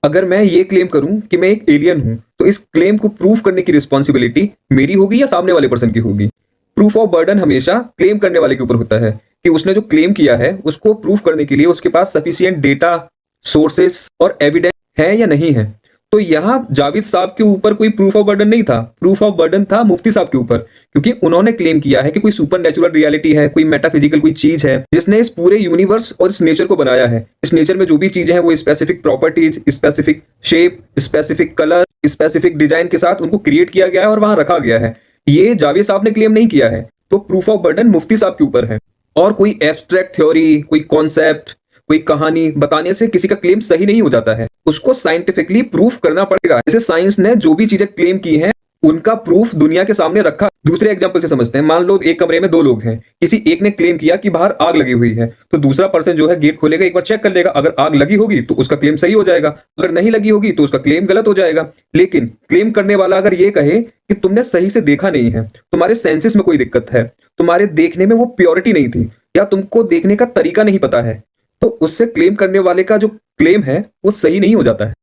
अगर मैं ये क्लेम करूं कि मैं एक एलियन हूं, तो इस क्लेम को प्रूफ करने की रिस्पॉन्सिबिलिटी मेरी होगी या सामने वाले पर्सन की होगी? प्रूफ ऑफ बर्डन हमेशा क्लेम करने वाले के ऊपर होता है कि उसने जो क्लेम किया है उसको प्रूफ करने के लिए उसके पास सफिशिएंट डेटा, सोर्सेस और एविडेंस है या नहीं है। तो यहाँ जावेद साहब के ऊपर कोई प्रूफ ऑफ बर्डन नहीं था, प्रूफ ऑफ बर्डन था मुफ्ती साहब के ऊपर, क्योंकि उन्होंने क्लेम किया है कि कोई सुपर नेचुरल रियलिटी है, कोई मेटाफिजिकल कोई चीज है जिसने इस पूरे यूनिवर्स और इस नेचर को बनाया है। इस नेचर में जो भी चीजें हैं वो specific properties, specific shape, specific colour, specific design के साथ उनको क्रिएट किया गया है और वहां रखा गया है। ये जावेद साहब ने क्लेम नहीं किया है, तो प्रूफ ऑफ बर्डन मुफ्ती साहब के ऊपर है। और कोई एब्स्ट्रैक्ट थ्योरी, कोई कॉन्सेप्ट, कोई कहानी बताने से किसी का क्लेम सही नहीं हो जाता है, उसको साइंटिफिकली प्रूफ करना पड़ेगा। जैसे साइंस ने जो भी चीजें क्लेम की हैं उनका प्रूफ दुनिया के सामने रखा। दूसरे एग्जांपल से समझते हैं, मान लो एक कमरे में दो लोग हैं, किसी एक ने क्लेम किया कि बाहर आग लगी हुई है, तो दूसरा पर्सन जो है गेट खोलेगा, एक बार चेक कर लेगा, अगर आग लगी होगी तो उसका क्लेम सही हो जाएगा, अगर नहीं लगी होगी तो उसका क्लेम गलत हो जाएगा। लेकिन क्लेम करने वाला अगर ये कहे कि तुमने सही से देखा नहीं है, तुम्हारे सेंसेस में कोई दिक्कत है, तुम्हारे देखने में वो प्योरिटी नहीं थी, या तुमको देखने का तरीका नहीं पता है, तो उससे क्लेम करने वाले का जो क्लेम है वो सही नहीं हो जाता है।